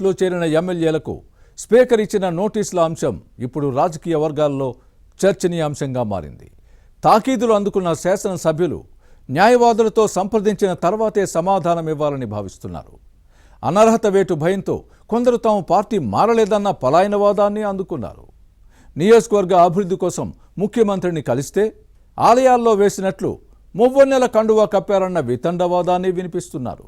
లో చేరిన ఎమ్మెల్యేలకు స్పీకర్ ఇచ్చిన నోటీసుల అంశం ఇప్పుడు రాజకీయ వర్గాల్లో చర్చనీయాంశంగా మారింది. తాకీదులు అందుకున్న శాసనసభ్యులు న్యాయవాదులతో సంప్రదించిన తర్వాతే సమాధానం ఇవ్వాలని భావిస్తున్నారు. అనర్హత వేటు భయంతో కొందరు తాము పార్టీ మారలేదన్న పలాయనవాదాన్ని అందుకున్నారు. నియోజకవర్గ అభివృద్ధి కోసం ముఖ్యమంత్రిని కలిస్తే ఆలయాల్లో వేసినట్లు మువ్వన్నెల కండువా కప్పారన్న వితండవాదాన్ని వినిపిస్తున్నారు.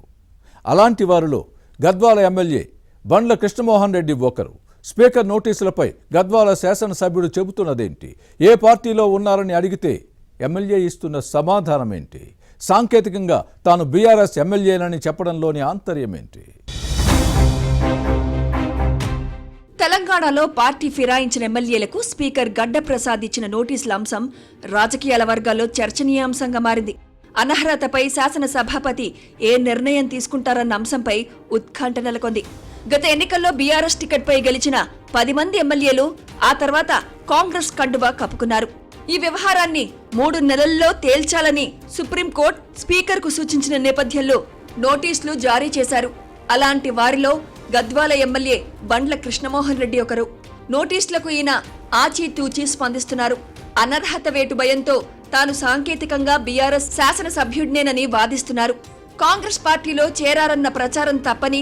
అలాంటి వారిలో గద్వాల ఎమ్మెల్యే బండ్ల కృష్ణమోహన్ రెడ్డి ఒకరు. స్పీకర్ నోటీసులపై గద్వాల శాసనసభ్యుడు చెబుతున్నదేంటి? ఏ పార్టీలో ఉన్నారని అడిగితే ఎమ్మెల్యే ఇస్తున్న సమాధానం ఏంటి? సాంకేతికంగా తాను బీఆర్ఎస్ ఎమ్మెల్యేనని చెప్పడంలోని ఆంతర్యమేంటి? తెలంగాణలో పార్టీ ఫిరాయించిన ఎమ్మెల్యేలకు స్పీకర్ గడ్డ ప్రసాద్ ఇచ్చిన నోటీసుల అంశం రాజకీయాల వర్గాల్లో చర్చనీయాంశంగా మారింది. అనర్హతపై శాసనసభాపతి ఏ నిర్ణయం తీసుకుంటారన్న అంశంపై ఉత్కంఠ నెలకొంది. గత ఎన్నికల్లో బీఆర్ఎస్ టికెట్పై గెలిచిన 10 మంది ఎమ్మెల్యేలు ఆ తర్వాత కాంగ్రెస్ కండువా కప్పుకున్నారు. ఈ వ్యవహారాన్ని 3 నెలల్లో తేల్చాలని సుప్రీంకోర్టు స్పీకర్కు సూచించిన నేపథ్యంలో నోటీసులు జారీ చేశారు. అలాంటి వారిలో గద్వాల ఎమ్మెల్యే బండ్ల కృష్ణమోహన్ రెడ్డి ఒకరు. నోటీసులకు ఈయన ఆచితూచి స్పందిస్తున్నారు. అనర్హత వేటు భయంతో తాను సాంకేతికంగా బీఆర్ఎస్ శాసనసభ్యుడినేనని వాదిస్తున్నారు. కాంగ్రెస్ పార్టీలో చేరారన్న ప్రచారం తప్పని,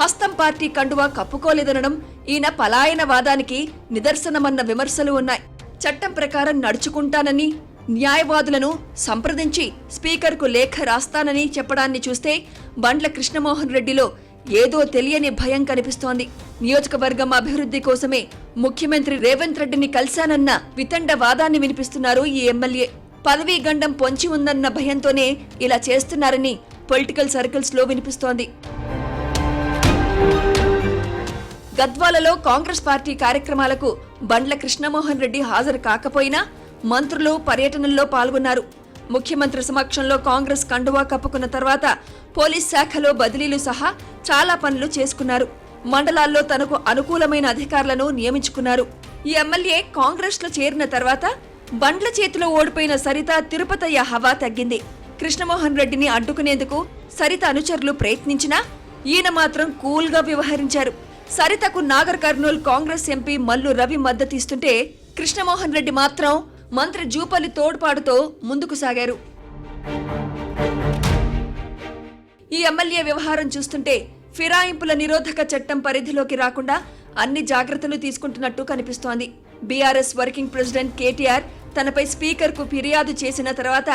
హస్తం పార్టీ కండువా కప్పుకోలేదనడం ఈయన పలాయన వాదానికి నిదర్శనమన్న విమర్శలు ఉన్నాయి. చట్టం ప్రకారం నడుచుకుంటానని, న్యాయవాదులను సంప్రదించి స్పీకర్కు లేఖ రాస్తానని చెప్పడాన్ని చూస్తే బండ్ల కృష్ణమోహన్ రెడ్డిలో ఏదో తెలియని భయం కనిపిస్తోంది. నియోజకవర్గం అభివృద్ధి కోసమే ముఖ్యమంత్రి రేవంత్ రెడ్డిని కలిశానన్న వితండ వాదాన్ని వినిపిస్తున్నారు ఈ ఎమ్మెల్యే. పదవీ గండం పొంచి ఉందన్న భయంతోనే ఇలా చేస్తున్నారని పొలిటికల్ సర్కిల్స్ లో వినిపిస్తోంది. గద్వాలలో కాంగ్రెస్ పార్టీ కార్యక్రమాలకు బండ్ల కృష్ణమోహన్ రెడ్డి హాజరు కాకపోయినా మంత్రులు పర్యటనల్లో పాల్గొన్నారు. ముఖ్యమంత్రి సమక్షంలో కాంగ్రెస్ కండువా కప్పుకున్న తర్వాత పోలీస్ శాఖలో బదిలీలు సహా చాలా పనులు చేసుకున్నారు. మండలాల్లో తనకు అనుకూలమైన అధికారులను నియమించుకున్నారు. ఈ ఎమ్మెల్యే కాంగ్రెస్ లో చేరిన తర్వాత బండ్ల చేతిలో ఓడిపోయిన సరిత తిరుపతయ్య హవా తగ్గింది. కృష్ణమోహన్ రెడ్డిని అడ్డుకునేందుకు సరిత అనుచరులు ప్రయత్నించినా ఈయన మాత్రం కూల్ గా వ్యవహరించారు. సరితకు నాగర్ కర్నూల్ కాంగ్రెస్ ఎంపీ మల్లు రవి మద్దతిస్తుంటే కృష్ణమోహన్ రెడ్డి మాత్రం మంత్రి జూపల్లి తోడ్పాటుతో ముందుకు సాగారు. ఈ ఎమ్మెల్యే వ్యవహారం చూస్తుంటే ఫిరాయింపుల నిరోధక చట్టం పరిధిలోకి రాకుండా అన్ని జాగ్రత్తలు తీసుకుంటున్నట్టు కనిపిస్తోంది. బీఆర్ఎస్ వర్కింగ్ ప్రెసిడెంట్ కేటీఆర్ తనపై స్పీకర్కు ఫిర్యాదు చేసిన తర్వాత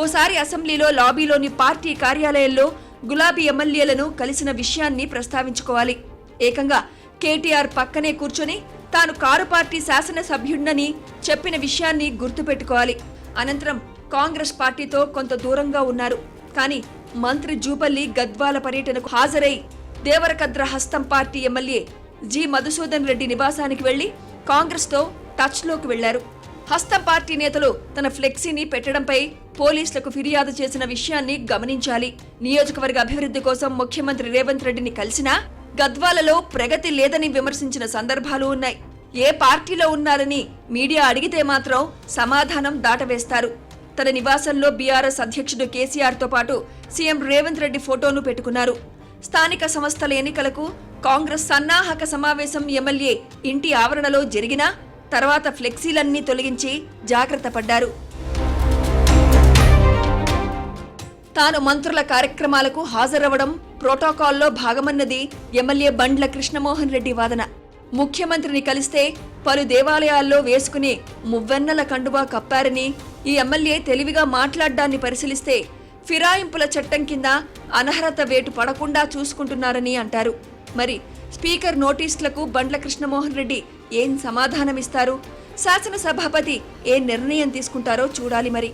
ఓసారి అసెంబ్లీలో లాబీలోని పార్టీ కార్యాలయంలో గులాబీ ఎమ్మెల్యేలను కలిసిన విషయాన్ని ప్రస్తావించుకోవాలి. ఏకంగా కేటీఆర్ పక్కనే కూర్చొని తాను కారు పార్టీ శాసనసభ్యుడినని చెప్పిన విషయాన్ని గుర్తుపెట్టుకోవాలి. అనంతరం కాంగ్రెస్ పార్టీతో కొంత దూరంగా ఉన్నారు. కానీ మంత్రి జూపల్లి గద్వాల పర్యటనకు హాజరై దేవరకద్ర హస్తం party MLA G Madhusudan Reddy నివాసానికి వెళ్లి కాంగ్రెస్ తో టచ్ లోకి వెళ్లారు. హస్తం పార్టీ నేతలు తన ఫ్లెక్సీని పెట్టడంపై పోలీసులకు ఫిర్యాదు చేసిన విషయాన్ని గమనించాలి. నియోజకవర్గ అభివృద్ధి కోసం ముఖ్యమంత్రి రేవంత్ రెడ్డిని కలిసినా గద్వాలలో ప్రగతి లేదని విమర్శించిన సందర్భాలు ఉన్నాయి. ఏ పార్టీలో ఉన్నారని మీడియా అడిగితే మాత్రం సమాధానం దాటవేస్తారు. తన నివాసంలో బీఆర్ఎస్ అధ్యక్షుడు కేసీఆర్ తో పాటు సీఎం రేవంత్ రెడ్డి ఫోటోను పెట్టుకున్నారు. స్థానిక సంస్థల ఎన్నికలకు కాంగ్రెస్ సన్నాహక సమావేశం ఎమ్మెల్యే ఇంటి ఆవరణలో జరిగినా తర్వాత ఫ్లెక్సీలన్నీ తొలగించి జాగ్రత్త పడ్డారు. తాను మంత్రుల కార్యక్రమాలకు హాజరవ్వడం ప్రోటోకాల్లో భాగమన్నది ఎమ్మెల్యే బండ్ల కృష్ణమోహన్ రెడ్డి వాదన. ముఖ్యమంత్రిని కలిస్తే పలు దేవాలయాల్లో వేసుకుని మువ్వెన్నెల కండువా కప్పారని ఈ ఎమ్మెల్యే తెలివిగా మాట్లాడ్డాన్ని పరిశీలిస్తే ఫిరాయింపుల చట్టం కింద అనర్హత వేటు పడకుండా చూసుకుంటున్నారని అంటారు. మరి స్పీకర్ నోటీసులకు బండ్ల కృష్ణమోహన్ రెడ్డి ఏం సమాధానమిస్తారు? శాసనసభాపతి ఏ నిర్ణయం తీసుకుంటారో చూడాలి మరి.